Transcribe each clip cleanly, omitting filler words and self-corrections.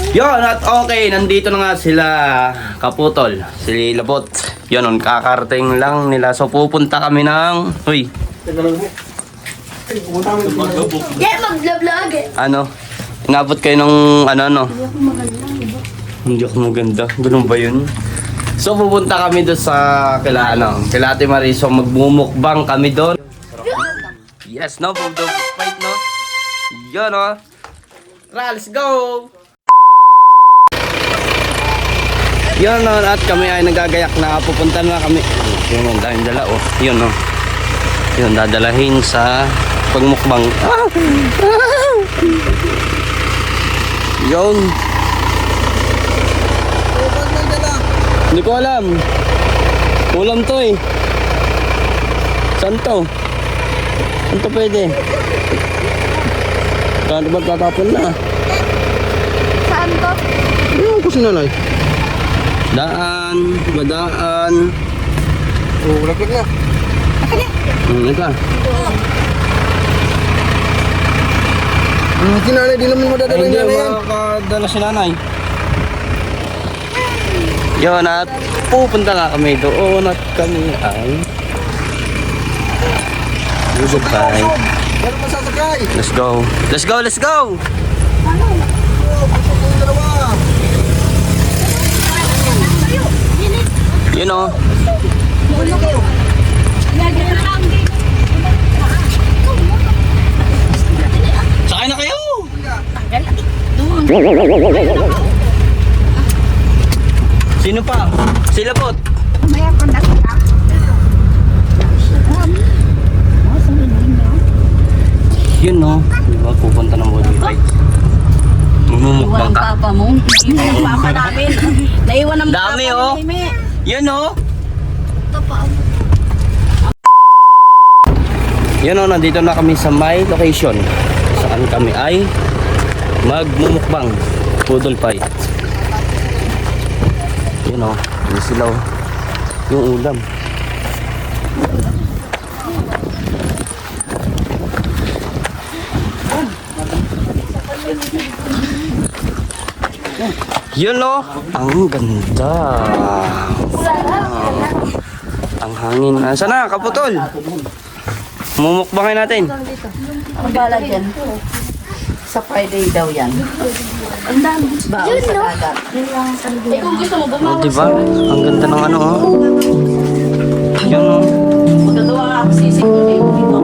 Yun, at okay, nandito na nga sila kaputol, si Labot. Yun, kakarating lang nila. So pupunta kami ng... Uy, Yeah, mag-vlog eh. ano? Inabot kayo ng ano? Hindi ako maganda. Ganun ba yun? So pupunta kami doon sa kila Ate Mariso. Magmumukbang kami doon. Yes, no? Bulldog fight, no? Yun, no? Tara, let's go! Yun, no? At kami ay nagagayak na pupunta na kami. Yun, ang daming dala, oh. Yun, no? Yun, dadalahin sa pagmukbang. Yun. Hindi ko alam. Ulam to eh. Saan to? Saan to pwede? Saan ba tatapon na? Saan to? Ayun ko sinalay. Daan. Badaan. Oh, lapit na. Ito. Si nanay, di naman madadala Hindi, niya na yan. makakadala si nanay. Yun, at pupunta na kami doon at kami ay goodbye. Ba't masasakay? Let's go. Let's go, let's go! You know. Sakay na kayo! Sino pa? Sila po. Maya ko na siya. Yun no. Diba pupunta ng body fight? Magmumukbang ka. Papa mo. Iwan ang papa namin. Naiwan ang Dami, papa oh. ni Jaime. Yun no. Papa. Yun no, nandito na kami sa my location. Saan kami ay magmumukbang. Poodle fight. Yun o, yun sila o. Yung ulam. Yun o, ang ganda. Ang hangin. Saan na, kaputol? Mumukbangin natin. Ang bala dyan. Sa Friday daw yan. Ang dami. Baon sa dagat. Eh kung gusto mo O, bumawas. diba? Ang ganda ng ano, oh. Yun, oh. Magagawa nga ako sisig ko dito.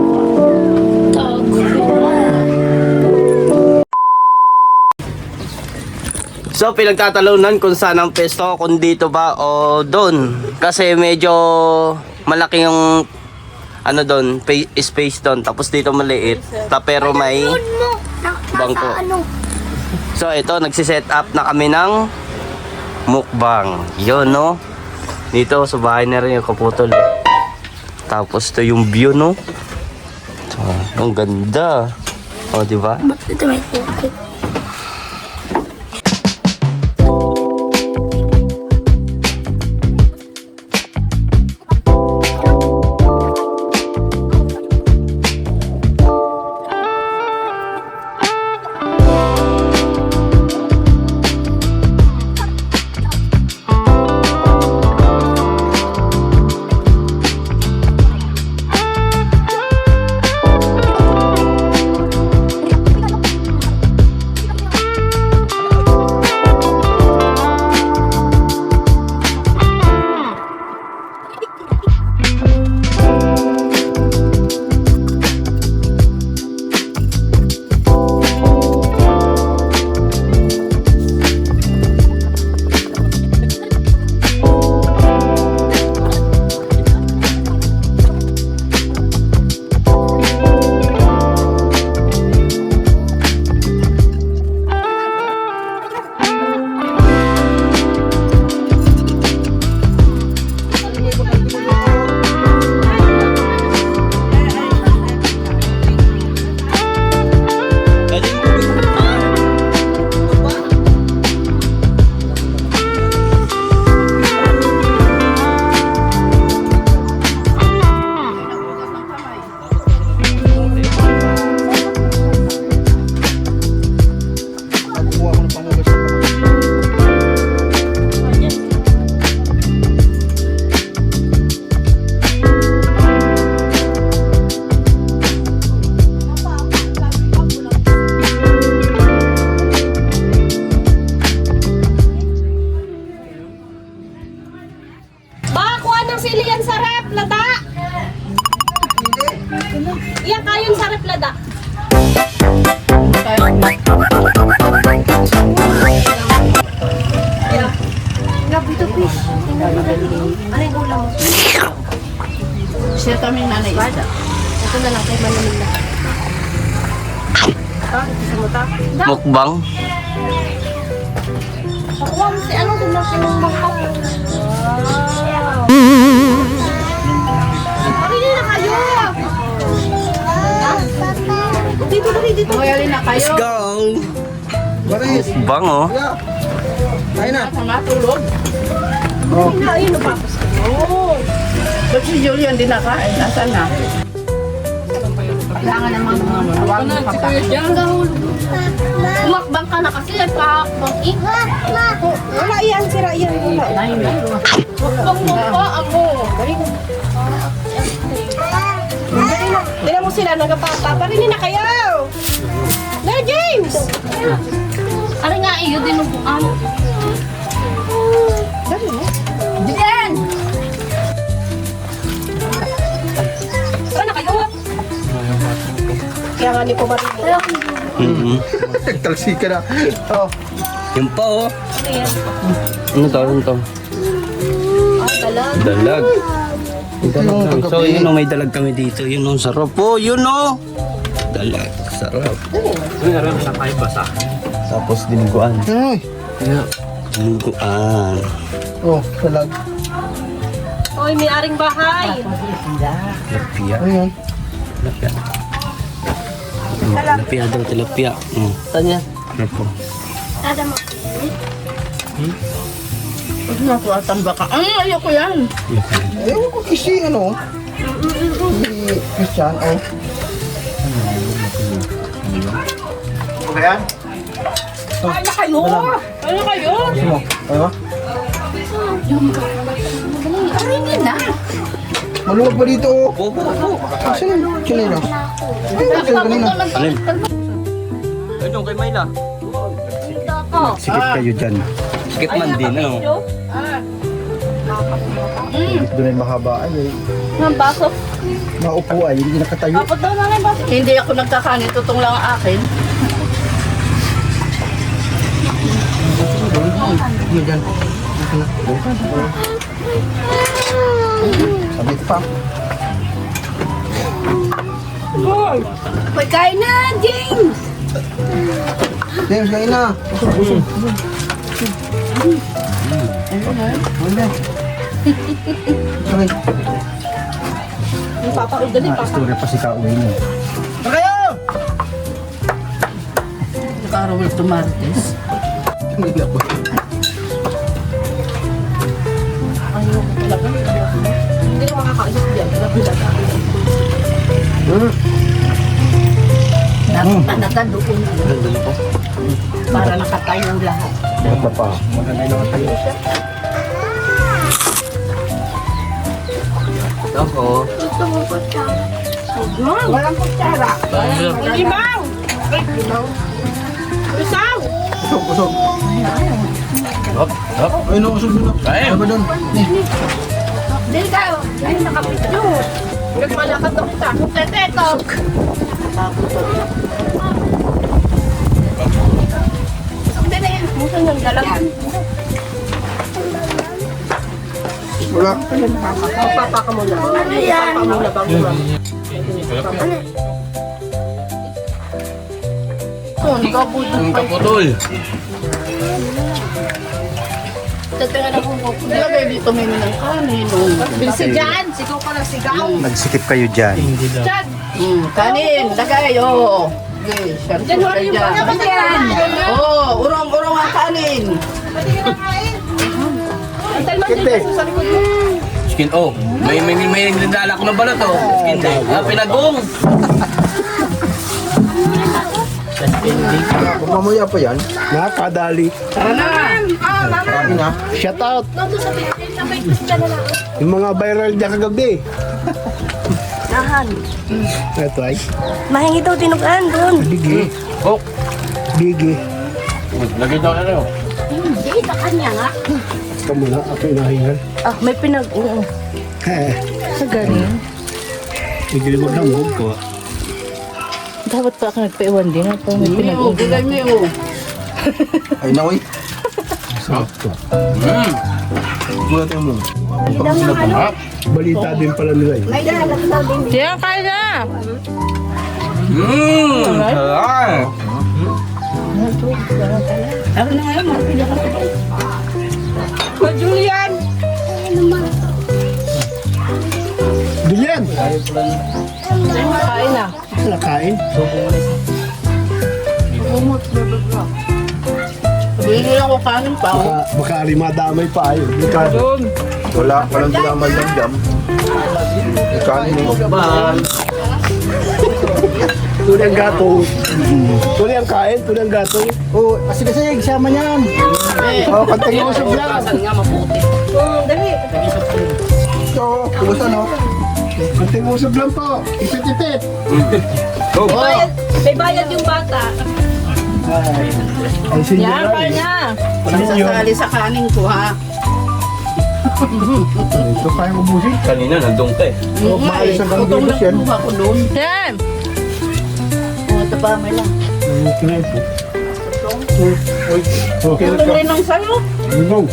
So, pinagtatalunan kung saan ang pesto, kung dito ba o doon. Kasi medyo malaki yung ano doon, space doon. Tapos dito maliit. Pero may bangko. So, ito, nagsiset up na kami ng mukbang. Yun, no? Dito, sa bahay na rin yung kaputol. Tapos, ito yung view, no? So, ang ganda. O, diba? Ito may tubig. na lang kay Manila. Mukbang. Nakuha mo si ano, si mangkok. Pili na kayo! Dito. Mayali na kayo. Let's go! Baris. Mukbang oh. Kuya. Kain na. Matulog. Oh. Ayun, napapos ko. Ba't si Julian din nakain? Nasaan na? Kailangan naman mga maluwag na kapatid. Umakbang ka na kasi, pakbang ikat. Wala yan, sira yan. Wala. Umakbang mo pa, amo. Tignan mo sila, nagapapa. Parinin na kayo! Na, James! Ari nga iyo, dinuguan. Julian! Saan na kayo? Kaya nga ni ko marinin. Mhm. Talsi ka na. Oh. Yung pa oh. Ano to? Dalag. Dalag. Dalag. So yun oh, may dalag kami dito. Yun oh, sarap po. Yun oh. Dalag. Sarap. Tapos dinuguan. Ay. Dinuguan. Oh, talag. Oy, may aring bahay. Tilapia. Ayan. Tilapia. Tilapia daw, tilapia. Saan yan? Ano po? Ada mo. Huwag na po atamba ka. Ayoko yan. Ewan ko kasi ano. Si Christian. Oh. Okay yan? Kaya na kayo! Kaya na kayo! Sino? Ano? Paringin na. Maluwag pa dito oh. Saan yung chinelas? Ay, saan kanina? Alin? Ano kay Mayla? Sikip kayo dyan. Sikip man din, ano? Doon ay mahaba ay. Ang baso. Maupo ay, hindi nakatayo. Kapot daw na lang baso. Hindi ako nagkakanin. Tutong lang ang akin. Hindi dyan. Sabi pa. May kain na, James! James, kain na. Busog. Ano? Okay. Papaudali pa. Istorya pa si Kauwi mo. Carol Tomartes. Hindi na ba? Hindi ko makakaisip yan. Nabilag ako. Nakita doon. Nandun po. Para nakatayo lahat. Bata pa. Maganda yung nakatayo. Ako. Gusto mo pa siya. Walang kutsara. Limaw! Isaw! Usog. Hop, hop. Ay, no, usog doon. Kain. Ano ba doon? Dili ka. Ay, nakapidyo. Nagmalakad na kita. Teteto. Hindi na yan. Muso ng dalag. Wala. Magpapa ka muna. Ano yan? Papa muna bago ba? Ang kaputol. Tataga na kung pupunta. Hindi ka dito may ng kanin. Bilsi dyan. Sigaw ka ng sigaw. Nagsikip kayo dyan. Dyan. Kanin. Lagay. Oo. Okay. Dyan, wala yung mga Dyan. Oo. Urong-urong ang kanin. Antal man dyan sa likod mo. Skin oh. May nagdala ko ng balot oh. Skin day. Pinagong. Mamaya pa yan. Nakakadali. Tara na. Marami na. Shout out. Nandun sa pitin na may kusya na lang. Yung mga viral dyan kagabi. Nahan. Ito ay. Mahingi daw tinugan doon. Bigi. Oh. Bigi. Lagay daw ano. Hindi, sa kanya nga. Ito muna. Ako inahingan. Ah, may pinag... Sa galing. Nagilibog ng buhog ko. Dapat pa ako nagpaiwan din. Ito may Mio. Bigay Mio. Ay, naoy. Sarap to. Bulat yung mo. Balita din pala nila eh. Siya, kaya na. Ako na ngayon, mapila ka. O, Julian! Julian! Kain na. Nakain? Sabihin nila ko kanin pa. Baka alimadamay pa ayun. Ricardo. Walang dinamay ng jam. Kanin mo. Tuloy ang gatong. Tuloy ang kain, tuloy ang gatong. Oh, kasi sama niyan. Oh, kantang mo sa vlog. Dali. So, kumusta no? Kantang mo sa vlog po. Ipit-ipit. Bayad, may bayad yung bata. Ay, sinyo Yan, kaya na. Sasali sa kanin ko, ha? Ito kaya ubusin. Kanina, nandun ka eh. Oh, maalis ang Utong ganggibos yan. nagkuha ko doon. Yan. Ito pa, may lang. Kinain po. Okay, Utong rin ang sayo. go.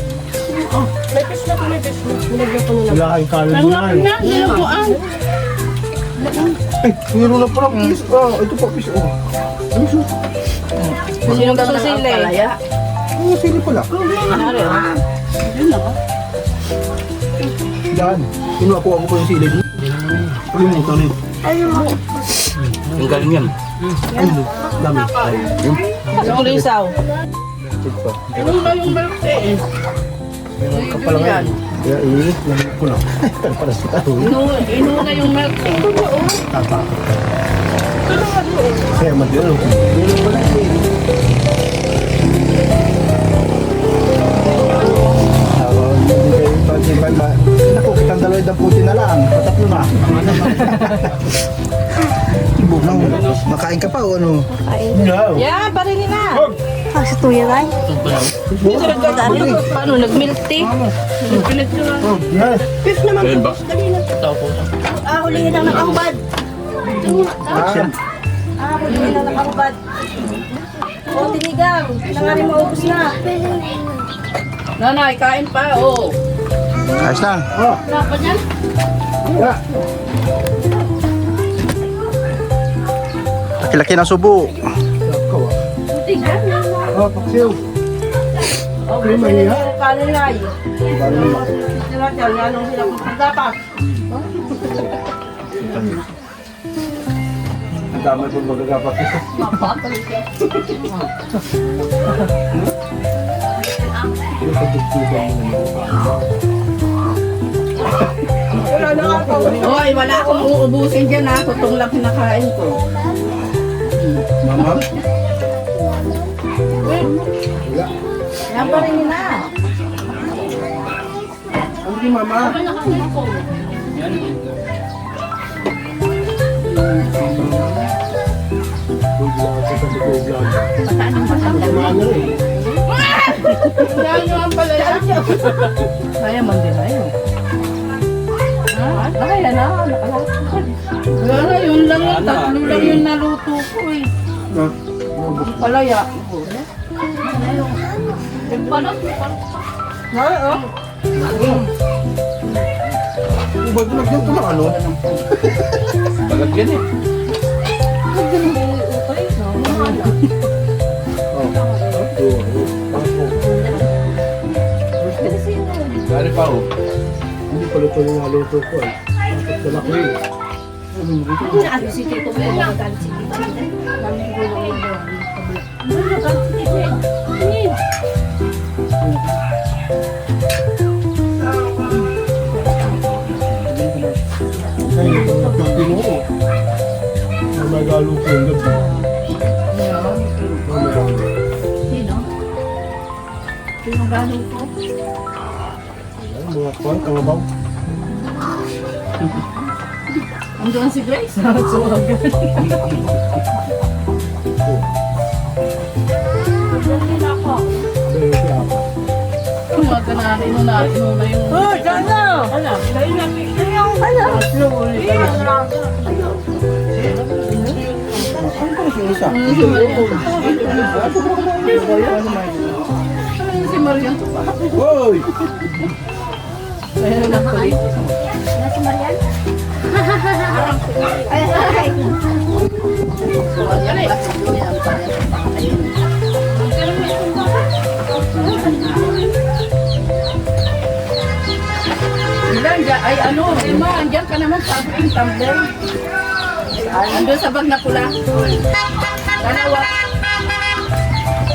May fish na po, may fish na. Nilagyan ko na Wala kayong kanin Ang mo na laki eh. na, nilabuan. Ay, mayroon na pala fish. Oh, ito pa fish. Oh. Ano siya? Sino gusto sila eh? Palaya. Oh, sili pala. Nari, oh. Yun ako. Daan. Kinuha ko pa yung sili. Kalimutan eh. Ang galing yan. Dami. Yung lisaw. Ano ba yung milk tea? Kapalang yan. Kaya init. Lamig ko lang. Para sa tao. Inuna yung milk tea. Tatakot ka. Kaya madalo. Naku, kitang daloy ng puti na lang. Patatlo na. Bukaw. Makain ka pa o ano? No. Yan, parilin na. Kasi tuya lang. Paano, nag-milk tea? Yes. fish naman po. Dali na. Hulihin ang nakahubad. Hulihin na nakahubad. O, tinigang. Nangarin maubos na. Nanay, kain pa, oh. Ayos na. Dapat yan? Laki-laki ng subo. Oh, paksiw. Okay, mahiya. Kanin nga yun. Sila dyan, yanong sila kung dapat. Ang damay po magagapak ito. Wala na nga po. Hoy, wala akong uubusin dyan, ha. Tutong lang pinakain ko. Mama? Yan pa rin na. Ano di mama? Yan yung pala yan. Kaya man din na yun. Kaya na, nakalakad. Wala, yun lang yun. Tatlo lang yung naluto ko eh. Palaya. Ubad mo nagyan ko ng ano? Palagyan eh. Gari pa oh. Hindi pala ito yung haluto ko eh. Bakit pala ko eh. Ay, ito na pagpino ko. Magalo ko yung gabi. Sino? Sino gano ko? Ay, mga kwan, kangabaw. Andoon si Grace. Pero siya ako. Mga kanari mo na yung... Oh, dyan na. Ano? Ano pa rin yung isa? Si Marian to pa. Hoy! Ayun lang pala. Nasa Marian? Ay, Ilan dyan? Ay ano, Emma, andyan ka naman sa akin tumbler. Andun sa bag na pula. Dalawa.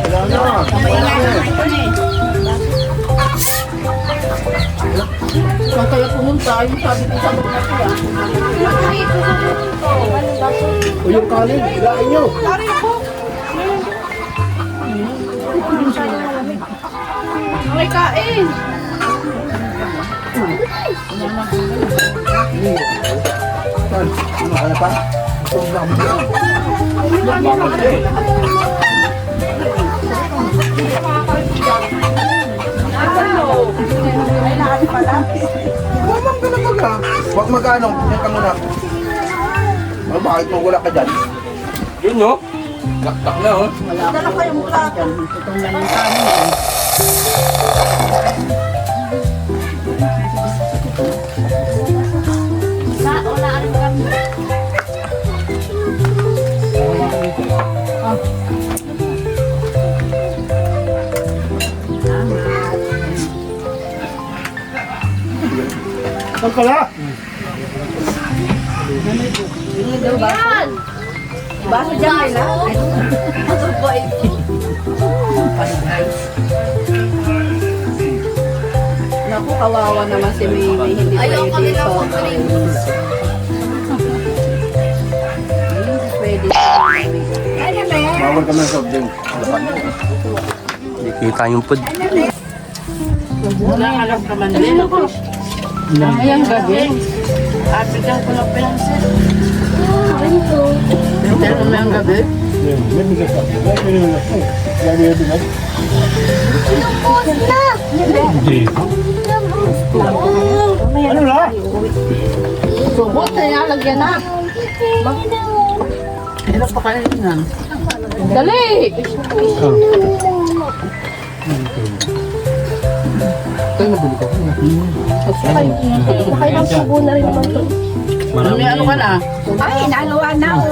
Wala na. Saan kaya pumunta? Yung sabi ko sa bag na pula. O yung kanin, ilain nyo. May kain. Saan? Ano pa? Ang dami. Mamang ka na baga. Huwag magano. Yan ka muna. Oh, bakit mo wala ka dyan? Yun no? Laktak na oh. dala ko yung plato. Itong lang yung kanin. Wala rin kami. Saan pala? Yan! Baso dyan ay na. Baso po ay. Naku, kawawa naman si Mimi. Hindi Ayaw pwede kami na so, po rin. Hindi pwede. Ano ba yan? Bawal ka na sa drink. Hindi kita yung food. Wala alam naman din. Ayan gabi. Apitan ko ng pencil. Pencil mo yung gabi. Yan, may bigas ako. May bigas ako. Lagi yung bigas. Hindi. Ano na? Subot na yan, lagyan na. Hirap pa kayo yan. Dali! Tayo nabili ka. Nakailang subo na rin naman to. May ano ka na? Ay, nagawa na ako.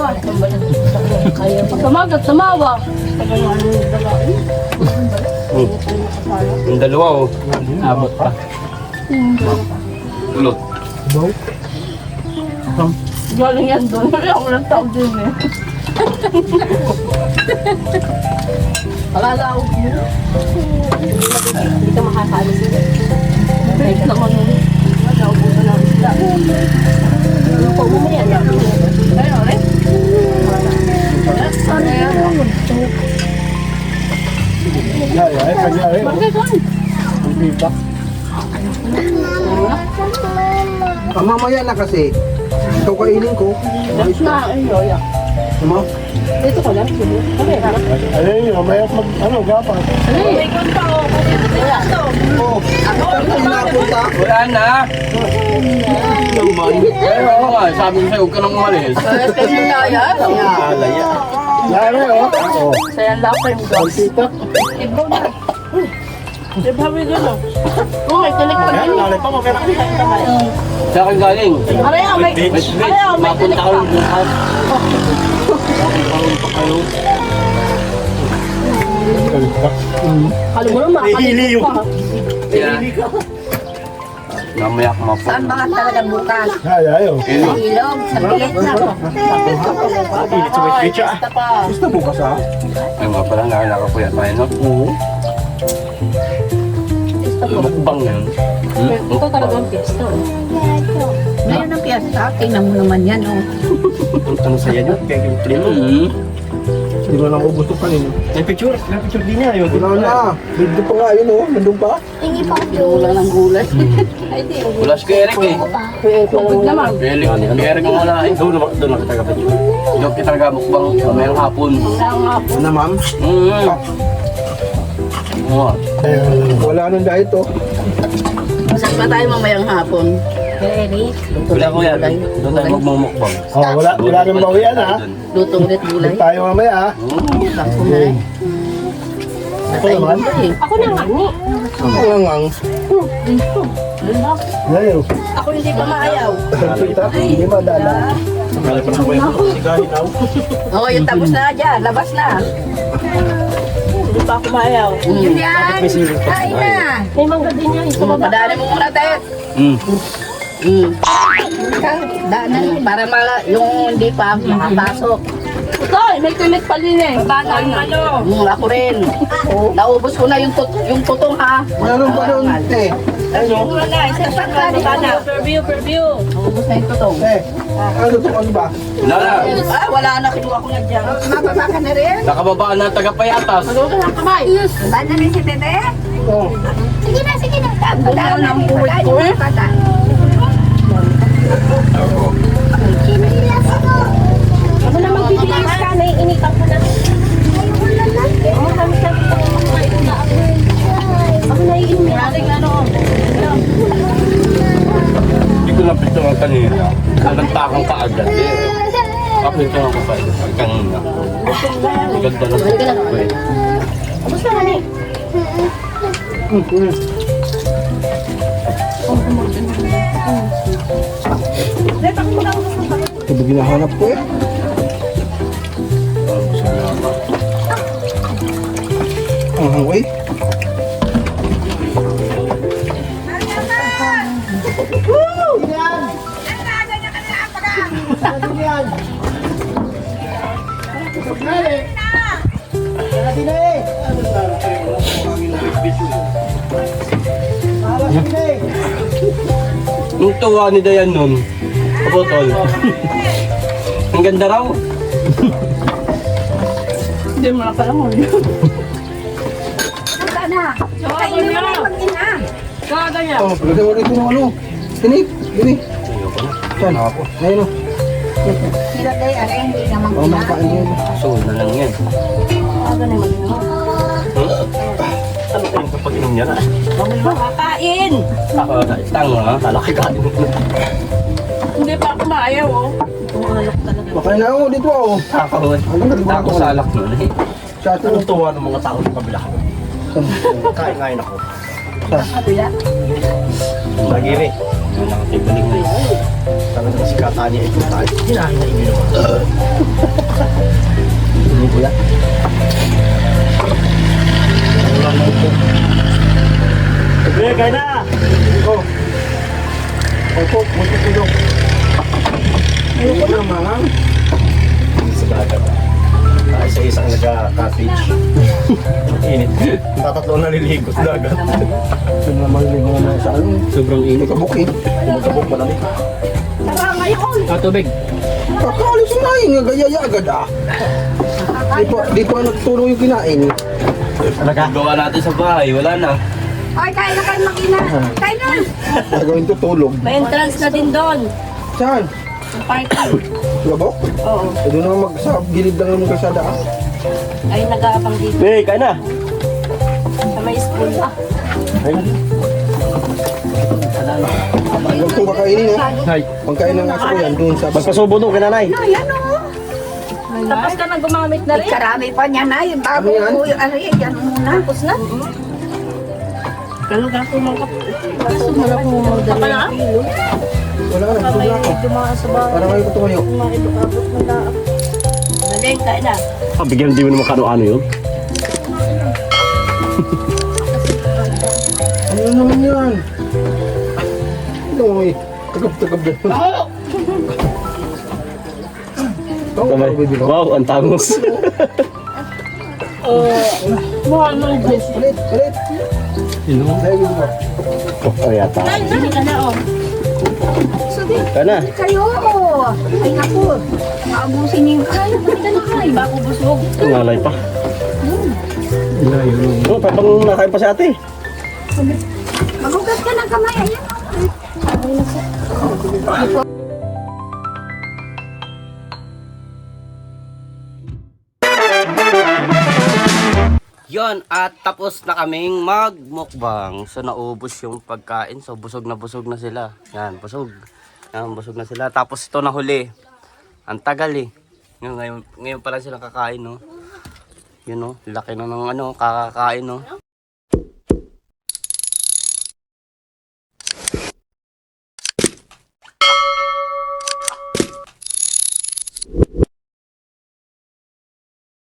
Tumagat, tumawa. Yung dalawa oh. Abot pa. Ulot. Galing yan doon. Ako lang tao din eh. Alala ako yun. Hindi ka makakalis. Wait naman yun. Wala, ubusan na isla. Ano po mo yan? Ayun, eh. Ay, kanyari. Bakit doon? Ang pipa. Mamaya na kasi. Ikaw kainin ko. That's na, ay, yoya. Ano? Dito ko lang. Okay, ha? Ayun yun, mamaya mag, ano, gapas. May kunta o. Oh, ano ka napunta? Wala na. Pero ako nga, sabi ko sa'yo, huwag ka nang umalis. Kaya yung laya. Alaya. Lari, oh. Oh. Saya lang pa yung Ang dogs. tita. Ibro na. Ibhawi doon o. Oh, may tinik pa Ayan, din. lari pa, mamaya ka. Sa akin galing. Aray, may Wait, mapunta ka rin bukas. Alam mo naman, Hihili yung. Kaya, mamaya ka mapunta. Saan ba ka talaga bukas? Ay, ayaw. Ilog, sa bilet na ako. Pilit sa may pizza. basta pa. Gusto bukas ha? Ay nga pala, nakilaka ko yan tayo, no? Oo. Mukbang yun. Ito talagang piyesta. Ngayon ang piyesta, tingnan mo naman yan. Oh. Ano sa'yo yun? Kaya yung primo. Hindi mo lang ubus ito kanina. May picture din niya. Yung Wala na. Hindi pa nga yun oh. Nandun pa. Tingi pa ako. Wala ng gulay. Wala si Eric eh. Tubig naman. Eric, Eric ang wala eh. Doon na kita ka-picture. Doon kita ka-mukbang mamayang hapon. Ano na ma'am? Oo. Wala nang diet oh. Saan ba tayo mamayang hapon? Eric. Wala ko yan. Doon tayo magmumukbang. Oh, wala nang bawian, ha? Lutong ulit gulay. Tayo mamaya, ha? Takbo na eh. Ako na nga ni. Ang Ngayon. Ako hindi pa maayaw. Kita, hindi madala. Oh, yung tapos na dyan. Labas na. Hindi pa ako maayaw. Julian! Kain na! May mangga din yan. Padali mo muna, Tet. Daanan, para yung hindi pa makapasok. Tay, may tinik pa din eh. Bata yung ano. Ako rin. Naubos ko na yung tutong ha. Meron pa doon, te. Ano na, isa pa ka. Perview. Naubos na yung tutong. Ano to, ano ba? Wala na. Ah, wala na. Kinuha ko na dyan. Mababa ka na rin. Nakababaan na ang tagapayatas. Ano ka ng kamay? Ba na rin si Tete? Oo. Sige na. Wala na ang buhay ko eh. Ako na magbibilis ka, naiinitan ko na. Ako na Ako naiinitan. Ano? Hindi ko napito ang kanina. Nalantakang ka agad. Kapito ako pa ito. Kanina. Ganda na sa Kamusta ka ni? Ito ba ginahanap ko eh? Ang hangway. Yung tuwa ni Dayan nun. Kapotol. Ang ganda raw. Hindi mo na pala mo. Kainin mo na yung mag-ina. Ganyan. Oh, lagyan mo rito ng ano. Tinik, gini. Saan ako? Ayun o. Sila tayo, hindi naman Oh, makain din. So, na lang yan. Ano kayong kapag inom niya na? Makakain. Tanga ha? Talaki ka. Hindi pa ako maayaw oh. Makain na ako dito ako. Takot. Ano ka dito Takot sa alak nun eh. Sa atin. Anong tuwa ng mga tao sa kabila ko? Kain-kain ako. Nagiri. Yung nakatibaling na yun. Talagang si Katanya ito tayo. Hinahin na ibig naman. Hindi ko yan. Sige, kain na! Oh. Opo, matutulog. Ayoko na mangang. Sa dagat. Tayo sa isang nagka-cottage. Init. Tatatlo na niligo sa dagat. Ito naman yung mga sa ano. Sobrang init. Kabuk eh. Kumagabok pa namin. Tubig. Kakaalis na nga gayaya agad ah. Di pa nagtuloy yung kinain. Gawa natin sa bahay. Wala na. Ay, kain na kayo mag-ina. Kain na. Gagawin to tulog. May entrance na din doon. Saan? Yung parking. Labok? Oo. Doon naman sa gilid lang ng kalsada ah. Ay, nag-aapang dito. Hey, kain na! Sa may school. Huwag kong kakainin eh. Hay. Pagkain ng aso ko yan doon sa Magpasubo doon kay nanay. Ayan o. Tapos ka na gumamit na rin. Karami pa niya na. Yung bago Ano yan? ko yung ano yan. Yan muna. Tapos na. Kalo ka po mga kapatid. Kaso wala po mga dala. Wala na, tulog na ako. Tumakas sa bahay. Para kayo ko tumayo. Maibabot ng daap. Daling, kain na. Bigyan din mo naman kano-ano yun. Ano naman yan? Ano mo eh? Tagab-tagab na. Wow, ang tangos. Mahal mo yung dress. Ulit, ulit. Tayo dito ba? Oh, yata. Hindi ka na oh. Kain na. Kayo. Ay naku. Maabusin niyo yung kain. Basta na kain. Bako busog. Ang nalay pa. Oh, parang nakain pa si ate. Magugas ka ng kamay. Ayan. Yon, at tapos na kaming magmukbang. So naubos yung pagkain. So busog na sila. Yan, busog. Yan, busog na sila. Tapos ito na huli. Ang tagal eh. Ngayon pa lang sila kakain, no? Yun o, laki na ng ano, kakakain o.